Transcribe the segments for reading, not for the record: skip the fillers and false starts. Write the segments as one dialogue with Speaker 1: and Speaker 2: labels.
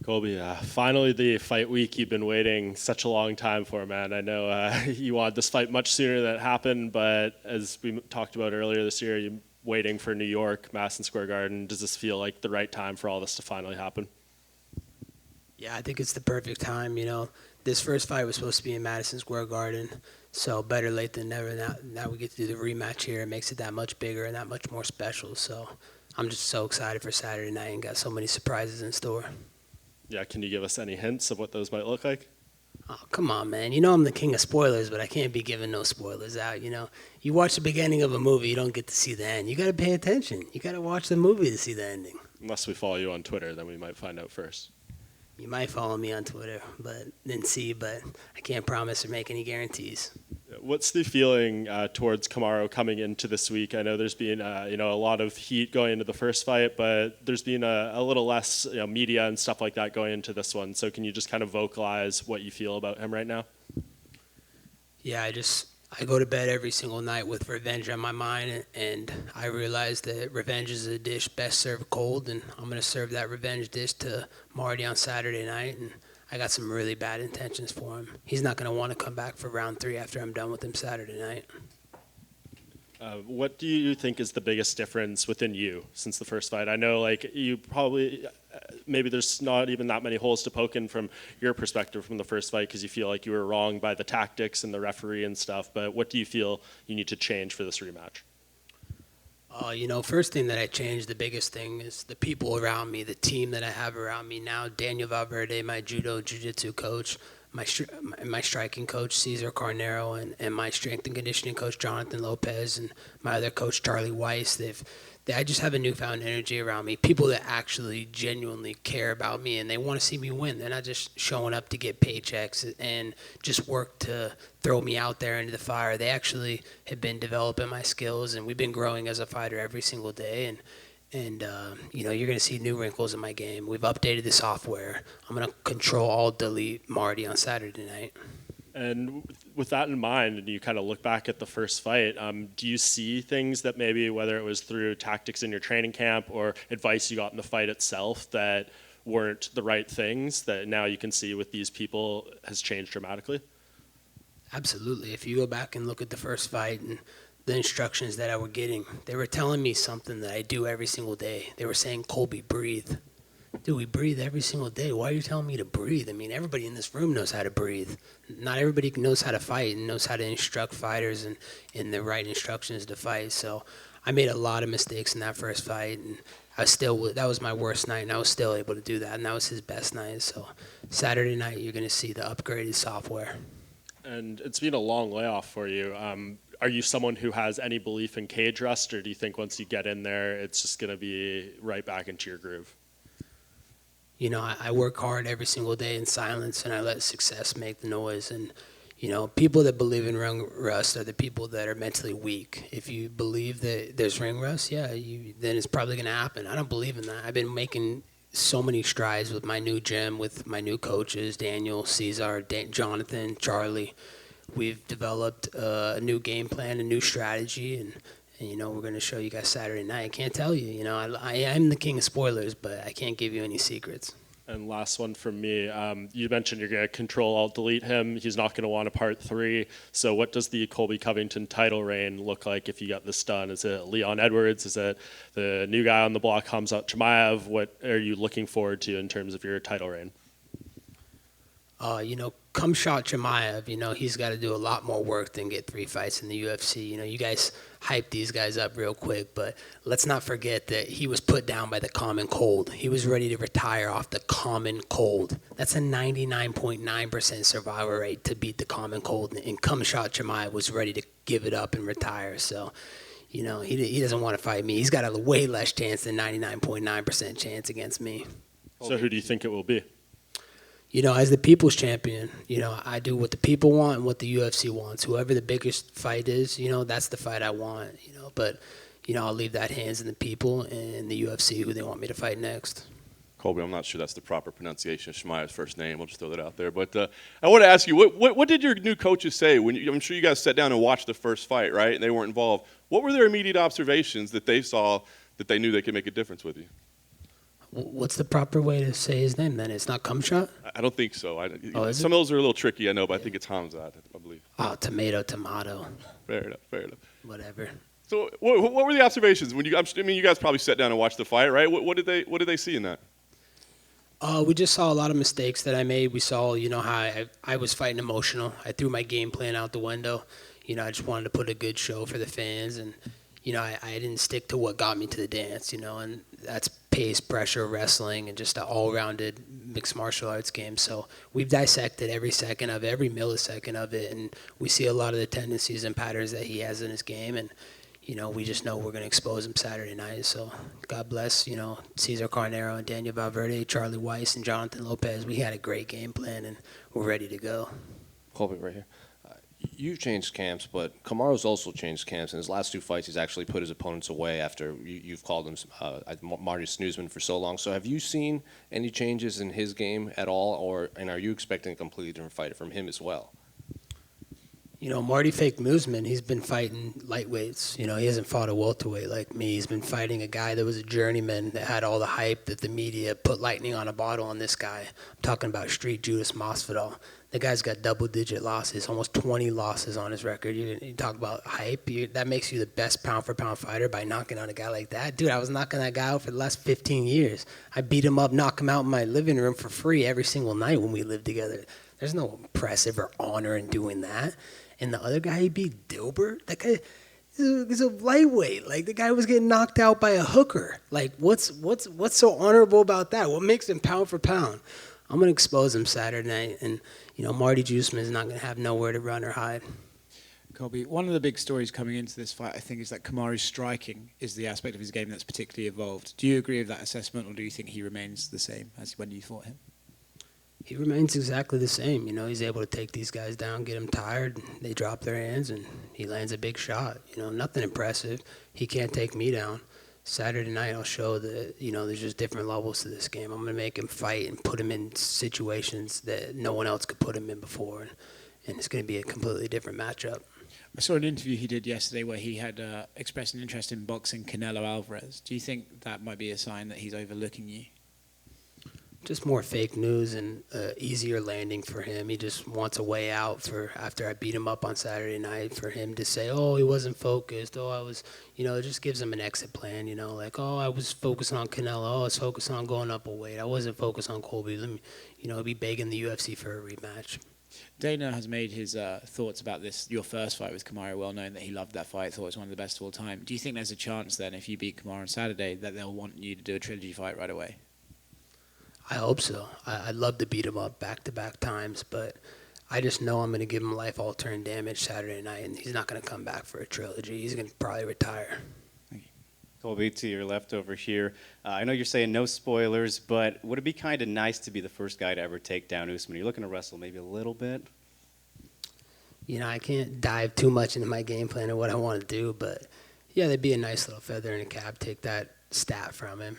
Speaker 1: Colby, finally the fight week you've been waiting such a long time for, man. I know you wanted this fight much sooner than it happened, but as we talked about earlier this year, you're waiting for New York, Madison Square Garden. Does this feel like the right time for all this to finally happen?
Speaker 2: Yeah, I think it's the perfect time. This first fight was supposed to be in Madison Square Garden, so better late than never. Now we get to do the rematch here. It makes it that much bigger and that much more special. So I'm just so excited for Saturday night and got so many surprises in store.
Speaker 1: Yeah, can you give us any hints of what those might look like?
Speaker 2: Oh, come on, man. I'm the king of spoilers, but I can't be giving no spoilers out, You watch the beginning of a movie, you don't get to see the end. You got to pay attention. You got to watch the movie to see the ending.
Speaker 1: Unless we follow you on Twitter, then we might find out first.
Speaker 2: You might follow me on Twitter, but I can't promise or make any guarantees.
Speaker 1: What's the feeling towards Kamaru coming into this week? I know there's been a lot of heat going into the first fight, but there's been a little less media and stuff like that going into this one. So can you just kind of vocalize what you feel about him right now?
Speaker 2: Yeah, I go to bed every single night with revenge on my mind, and I realize that revenge is a dish best served cold, and I'm going to serve that revenge dish to Marty on Saturday night, and I got some really bad intentions for him. He's not going to want to come back for round 3 after I'm done with him Saturday night.
Speaker 1: What do you think is the biggest difference within you since the first fight? I know you probably, maybe there's not even that many holes to poke in from your perspective from the first fight because you feel like you were wrong by the tactics and the referee and stuff, but what do you feel you need to change for this rematch?
Speaker 2: First thing that I changed, the biggest thing is the people around me, the team that I have around me now. Daniel Valverde, my jiu-jitsu coach, my striking coach, Cesar Carnero, and my strength and conditioning coach, Jonathan Lopez, and my other coach, Charlie Weiss. I just have a newfound energy around me, people that actually genuinely care about me, and they want to see me win. They're not just showing up to get paychecks and just work to throw me out there into the fire. They actually have been developing my skills, and we've been growing as a fighter every single day, and you're going to see new wrinkles in my game. We've updated the software. I'm going to control alt delete Marty on Saturday night.
Speaker 1: And with that in mind, and you kind of look back at the first fight, do you see things that maybe, whether it was through tactics in your training camp or advice you got in the fight itself, that weren't the right things that now you can see with these people has changed dramatically?
Speaker 2: Absolutely. If you go back and look at the first fight and the instructions that I were getting, they were telling me something that I do every single day. They were saying, Colby, breathe. Dude, we breathe every single day. Why are you telling me to breathe? I mean, everybody in this room knows how to breathe. Not everybody knows how to fight and knows how to instruct fighters and the right instructions to fight. So I made a lot of mistakes in that first fight, and that was my worst night, and I was still able to do that, and that was his best night. So Saturday night, you're going to see the upgraded software.
Speaker 1: And it's been a long layoff for you. Are you someone who has any belief in cage rust, or do you think once you get in there, it's just going to be right back into your groove?
Speaker 2: I work hard every single day in silence, and I let success make the noise. And, people that believe in ring rust are the people that are mentally weak. If you believe that there's ring rust, then it's probably going to happen. I don't believe in that. I've been making so many strides with my new gym, with my new coaches, Daniel, Cesar, Jonathan, Charlie. We've developed a new game plan, a new strategy, and we're going to show you guys Saturday night. I can't tell you, I am the king of spoilers, but I can't give you any secrets.
Speaker 1: And last one from me. You mentioned you're going to control alt delete him. He's not going to want a part 3. So what does the Colby Covington title reign look like if you got this done? Is it Leon Edwards? Is it the new guy on the block, Khamzat Chimaev? What are you looking forward to in terms of your title reign?
Speaker 2: Khamzat Chimaev, he's got to do a lot more work than get 3 fights in the UFC. You guys hype these guys up real quick, but let's not forget that he was put down by the common cold. He was ready to retire off the common cold. That's a 99.9% survival rate to beat the common cold, and Khamzat Chimaev was ready to give it up and retire. So, he doesn't want to fight me. He's got a way less chance than 99.9% chance against me.
Speaker 1: So who do you think it will be?
Speaker 2: As the people's champion, I do what the people want and what the UFC wants. Whoever the biggest fight is, that's the fight I want, But, I'll leave that hands in the people and the UFC who they want me to fight next.
Speaker 3: Colby, I'm not sure that's the proper pronunciation of Chimaev's first name. We'll just throw that out there. But I want to ask you, what did your new coaches say? I'm sure you guys sat down and watched the first fight, right? And they weren't involved. What were their immediate observations that they saw that they knew they could make a difference with you?
Speaker 2: What's the proper way to say his name then? It's not Khamzat?
Speaker 3: I don't think so.
Speaker 2: Oh, is
Speaker 3: Some of those are a little tricky, I know, but I think it's Khamzat, I believe.
Speaker 2: Oh, tomato.
Speaker 3: Fair enough, fair enough.
Speaker 2: Whatever.
Speaker 3: So what were the observations when you? I mean, you guys probably sat down and watched the fight, right? What did they see in that?
Speaker 2: We just saw a lot of mistakes that I made. We saw, how I was fighting emotional. I threw my game plan out the window. I just wanted to put a good show for the fans, and I didn't stick to what got me to the dance. And that's pace, pressure, wrestling, and just an all-rounded mixed martial arts game. So we've dissected every second of it, every millisecond of it, and we see a lot of the tendencies and patterns that he has in his game, and we just know we're going to expose him Saturday night. So God bless, Cesar Carnero and Daniel Valverde, Charlie Weiss, and Jonathan Lopez. We had a great game plan, and we're ready to go.
Speaker 4: Colby, right here. You've changed camps, but Kamaru's also changed camps. In his last 2 fights, he's actually put his opponents away after you've called him Marty Snoozman for so long. So have you seen any changes in his game at all, and are you expecting a completely different fight from him as well?
Speaker 2: Marty Fake Usman, he's been fighting lightweights. He hasn't fought a welterweight like me. He's been fighting a guy that was a journeyman that had all the hype that the media put lightning on a bottle on this guy. I'm talking about Street Judas Masvidal. The guy's got double-digit losses, almost 20 losses on his record. You talk about hype. That makes you the best pound-for-pound fighter by knocking out a guy like that. Dude, I was knocking that guy out for the last 15 years. I beat him up, knock him out in my living room for free every single night when we lived together. There's no impressive or honor in doing that. And the other guy he beat, Gilbert, that guy is a lightweight. Like, the guy was getting knocked out by a hooker. Like, what's so honorable about that? What makes him pound for pound? I'm going to expose him Saturday night. And, Marty Usman is not going to have nowhere to run or hide.
Speaker 5: Colby, one of the big stories coming into this fight, I think, is that Kamaru's striking is the aspect of his game that's particularly evolved. Do you agree with that assessment, or do you think he remains the same as when you fought him?
Speaker 2: He remains exactly the same. He's able to take these guys down, get them tired, they drop their hands, and he lands a big shot. Nothing impressive. He can't take me down. Saturday night I'll show that, there's just different levels to this game. I'm going to make him fight and put him in situations that no one else could put him in before, and it's going to be a completely different matchup.
Speaker 5: I saw an interview he did yesterday where he had expressed an interest in boxing Canelo Alvarez. Do you think that might be a sign that he's overlooking you?
Speaker 2: Just more fake news and easier landing for him. He just wants a way out for after I beat him up on Saturday night for him to say, oh, he wasn't focused. Oh, I was, it just gives him an exit plan, like, oh, I was focused on Canelo. Oh, I was focused on going up a weight. I wasn't focused on Colby. Let me, be begging the UFC for a rematch.
Speaker 5: Dana has made his thoughts about your first fight with Kamaru well known, that he loved that fight, thought it was one of the best of all time. Do you think there's a chance then, if you beat Kamaru on Saturday, that they'll want you to do a trilogy fight right away?
Speaker 2: I hope so. I'd love to beat him up back-to-back times, but I just know I'm going to give him life-altering damage Saturday night, and he's not going to come back for a trilogy. He's going to probably retire.
Speaker 5: Thank you.
Speaker 6: Colby, to your left over here. I know you're saying no spoilers, but would it be kind of nice to be the first guy to ever take down Usman? You're looking to wrestle maybe a little bit?
Speaker 2: I can't dive too much into my game plan or what I want to do, but, yeah, there'd be a nice little feather in a cap, take that stat from him.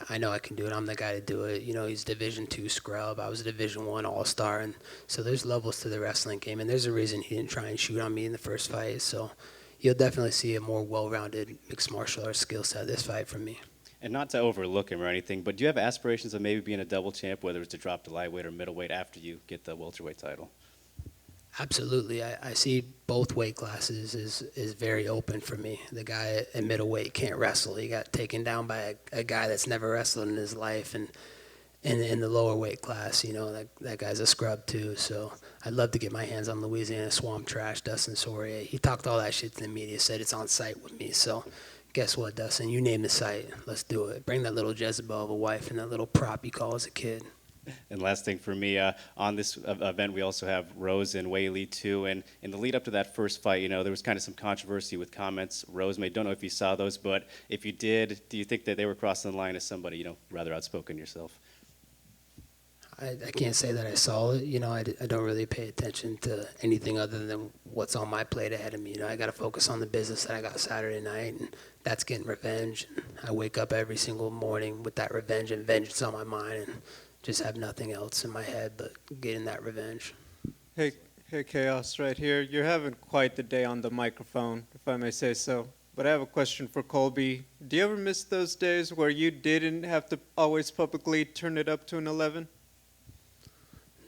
Speaker 2: I know I can do it. I'm the guy to do it. He's Division II scrub. I was a Division I All-Star, and so there's levels to the wrestling game, and there's a reason he didn't try and shoot on me in the first fight. So you'll definitely see a more well-rounded mixed martial arts skill set this fight from me.
Speaker 6: And not to overlook him or anything, but do you have aspirations of maybe being a double champ, whether it's to drop to lightweight or middleweight after you get the welterweight title?
Speaker 2: Absolutely. I see both weight classes is very open for me. The guy at middleweight can't wrestle. He got taken down by a guy that's never wrestled in his life. And in the lower weight class, that guy's a scrub too. So I'd love to get my hands on Louisiana Swamp Trash, Dustin Poirier. He talked all that shit to the media, said it's on site with me. So guess what, Dustin? You name the site. Let's do it. Bring that little Jezebel of a wife and that little prop you call as a kid.
Speaker 6: And last thing for me, on this event, we also have Rose and Weili too. And in the lead up to that first fight, there was kind of some controversy with comments Rose made. Don't know if you saw those, but if you did, do you think that they were crossing the line as somebody, rather outspoken yourself?
Speaker 2: I can't say that I saw it. I don't really pay attention to anything other than what's on my plate ahead of me. I got to focus on the business that I got Saturday night, and that's getting revenge. I wake up every single morning with that revenge and vengeance on my mind, and just have nothing else in my head but getting that revenge.
Speaker 7: Hey, Chaos, right here. You're having quite the day on the microphone, if I may say so. but I have a question for Colby. Do you ever miss those days where you didn't have to always publicly turn it up to an 11?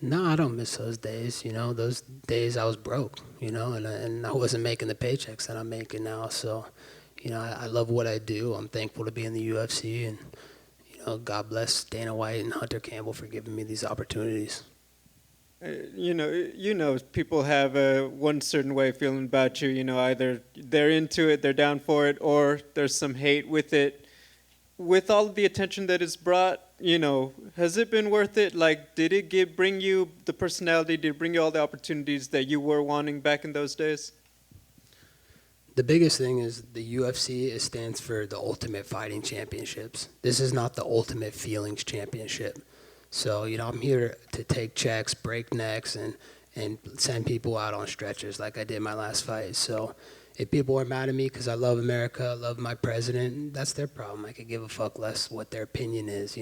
Speaker 2: No, I don't miss those days. Those days I was broke, and I wasn't making the paychecks that I'm making now. So, I love what I do. I'm thankful to be in the UFC, and, God bless Dana White and Hunter Campbell for giving me these opportunities.
Speaker 7: People have one certain way of feeling about you. Either they're into it, they're down for it, or there's some hate with it. With all of the attention that it's brought, has it been worth it? Like, did it bring you the personality? Did it bring you all the opportunities that you were wanting back in those days?
Speaker 2: The biggest thing is the UFC stands for the Ultimate Fighting Championships. This is not the Ultimate Feelings Championship. So, I'm here to take checks, break necks, and send people out on stretchers like I did my last fight. So if people are mad at me because I love America, I love my president, that's their problem. I could give a fuck less what their opinion is,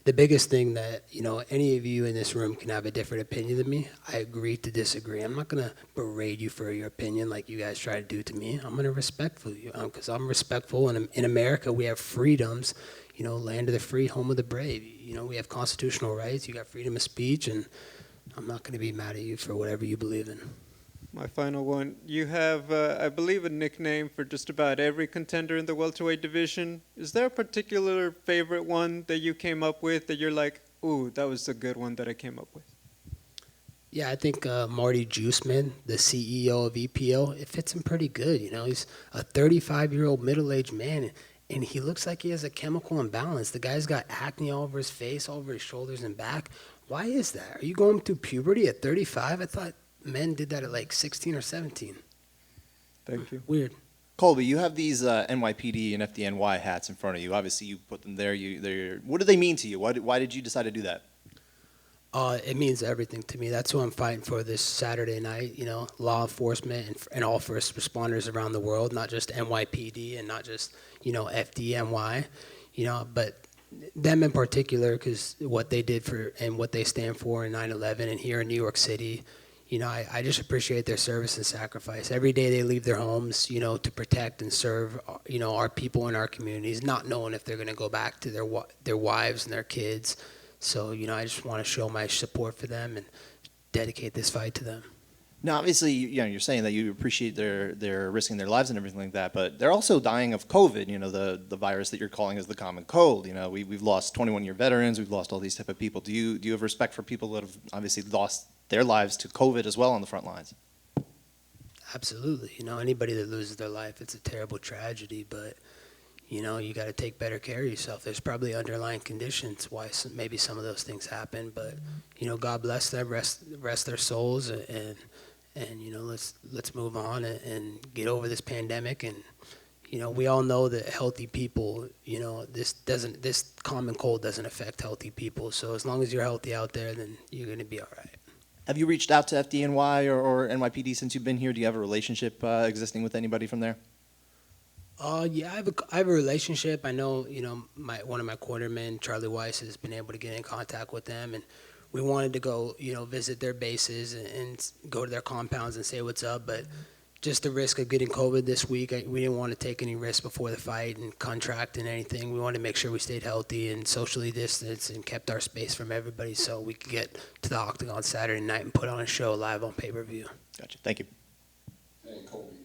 Speaker 2: The biggest thing that, any of you in this room can have a different opinion than me. I agree to disagree. I'm not going to berate you for your opinion like you guys try to do to me. I'm going to respect you because I'm respectful. And in America, we have freedoms, land of the free, home of the brave. We have constitutional rights. You got freedom of speech. And I'm not going to be mad at you for whatever you believe in.
Speaker 7: My final one. You have, I believe, a nickname for just about every contender in the welterweight division. Is there a particular favorite one that you came up with that you're like, ooh, that was a good one that I came up with?
Speaker 2: Yeah, I think Marty Juiceman, the CEO of EPO, it fits him pretty good. He's a 35-year-old middle-aged man, and he looks like he has a chemical imbalance. The guy's got acne all over his face, all over his shoulders and back. Why is that? Are you going through puberty at 35? I thought men did that at like 16 or 17.
Speaker 7: Thank you.
Speaker 2: Weird.
Speaker 8: Colby, you have these NYPD and FDNY hats in front of you. Obviously, you put them there. What do they mean to you? Why did you decide to do that?
Speaker 2: It means everything to me. That's who I'm fighting for this Saturday night. Law enforcement and all first responders around the world, not just NYPD and not just, FDNY, but them in particular, because what they did for and what they stand for in 9/11 and here in New York City. I just appreciate their service and sacrifice. Every day they leave their homes, to protect and serve, our people in our communities, not knowing if they're going to go back to their wives and their kids. So, I just want to show my support for them and dedicate this fight to them.
Speaker 8: Now, obviously, you're saying that you appreciate their risking their lives and everything like that, but they're also dying of COVID. The virus that you're calling is the common cold. We've lost 21-year veterans. We've lost all these type of people. Do you have respect for people that have obviously lost their lives to COVID as well on the front lines?
Speaker 2: Absolutely. Anybody that loses their life, it's a terrible tragedy, but, you got to take better care of yourself. There's probably underlying conditions why maybe some of those things happen, but, God bless them, rest their souls, and let's move on and get over this pandemic. And, we all know that healthy people, this common cold doesn't affect healthy people. So as long as you're healthy out there, then you're going to be all right.
Speaker 8: Have you reached out to FDNY or NYPD since you've been here? Do you have a relationship existing with anybody from there?
Speaker 2: Yeah, I have a relationship. I know, one of my quartermen, Charlie Weiss, has been able to get in contact with them, and we wanted to go, visit their bases and go to their compounds and say what's up. But just the risk of getting COVID this week, we didn't want to take any risks before the fight and contracting anything. We wanted to make sure we stayed healthy and socially distanced and kept our space from everybody so we could get to the Octagon Saturday night and put on a show live on pay-per-view.
Speaker 8: Gotcha. Thank you.
Speaker 9: Hey, Colby,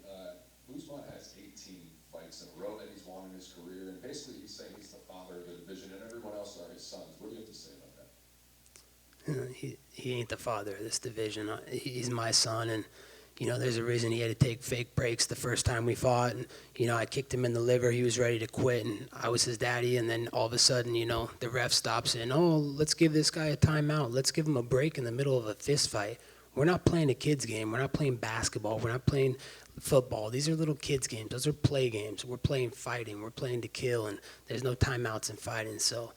Speaker 9: Usman has 18 fights in a row that he's won in his career, and basically he's saying he's the father of the division and everyone else are his sons. What do you have to say about that?
Speaker 2: He ain't the father of this division. He's my son, and there's a reason he had to take fake breaks the first time we fought. And, I kicked him in the liver. He was ready to quit, and I was his daddy. And then all of a sudden, the ref stops and, let's give this guy a timeout. Let's give him a break in the middle of a fist fight. We're not playing a kid's game. We're not playing basketball. We're not playing football. These are little kids' games. Those are play games. We're playing fighting. We're playing to kill, and there's no timeouts in fighting. So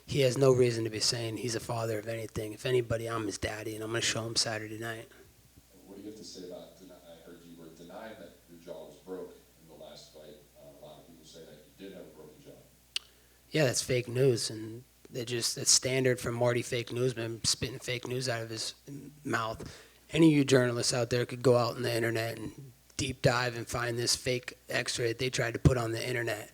Speaker 2: he has no reason to be saying he's a father of anything. If anybody, I'm his daddy, and I'm going to show him Saturday night.
Speaker 9: What do you have to say about, I heard you were denying that your jaw was broke in the last fight. A lot of people say that you did have a broken jaw.
Speaker 2: Yeah, that's fake news, and it's standard for Marty Fake Newsman spitting fake news out of his mouth. Any of you journalists out there could go out on the internet and deep dive and find this fake X-ray that they tried to put on the internet.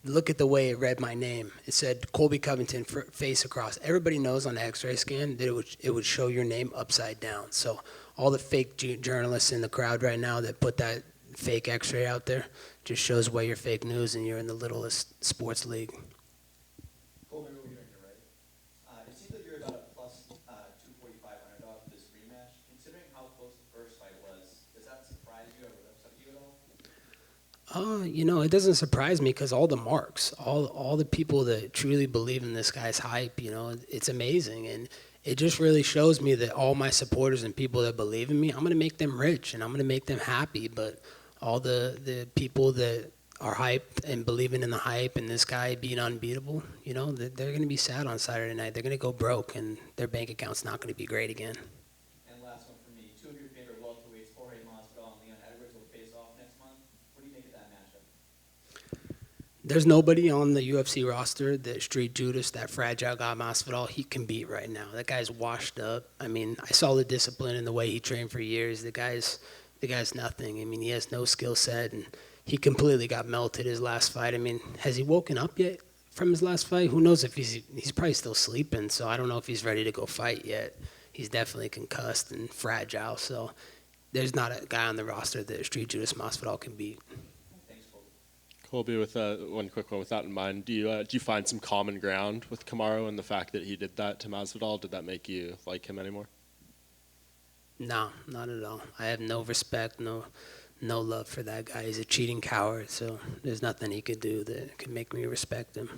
Speaker 2: Look at the way it read my name. It said Colby Covington, face across. Everybody knows on the X-ray scan that it would show your name upside down. So all the fake journalists in the crowd right now that put that fake X-ray out there just shows why you're fake news and you're in the littlest sports league.
Speaker 10: Colby, over here on your right. It seems like you're about a plus 245 underdog for this rematch. Considering how close the first fight was, does that surprise you or upset you at all?
Speaker 2: It doesn't surprise me because all the marks, all the people that truly believe in this guy's hype, it's amazing. And it just really shows me that all my supporters and people that believe in me, I'm going to make them rich and I'm going to make them happy. But all the people that are hyped and believing in the hype and this guy being unbeatable, they're going to be sad on Saturday night. They're going to go broke and their bank account's not going to be great again.
Speaker 10: And last one for me. Two of your favorite welterweights, Jorge Masvidal and Leon Edwards, will face off next month. What do you make of that matchup?
Speaker 2: There's nobody on the UFC roster that Street Judas, that fragile guy Masvidal, he can beat right now. That guy's washed up. I mean, I saw the discipline and the way he trained for years. The guy's nothing. I mean, he has no skill set, and he completely got melted his last fight. I mean, has he woken up yet from his last fight? Who knows if he's probably still sleeping, so I don't know if he's ready to go fight yet. He's definitely concussed and fragile, so there's not a guy on the roster that Street Judas Masvidal can beat.
Speaker 10: Thanks, Colby.
Speaker 1: Colby, with one quick one with that in mind, do you find some common ground with Kamaru and the fact that he did that to Masvidal? Did that make you like him anymore?
Speaker 2: No, not at all. I have no respect, no love for that guy. He's a cheating coward, so there's nothing he could do that could make me respect him.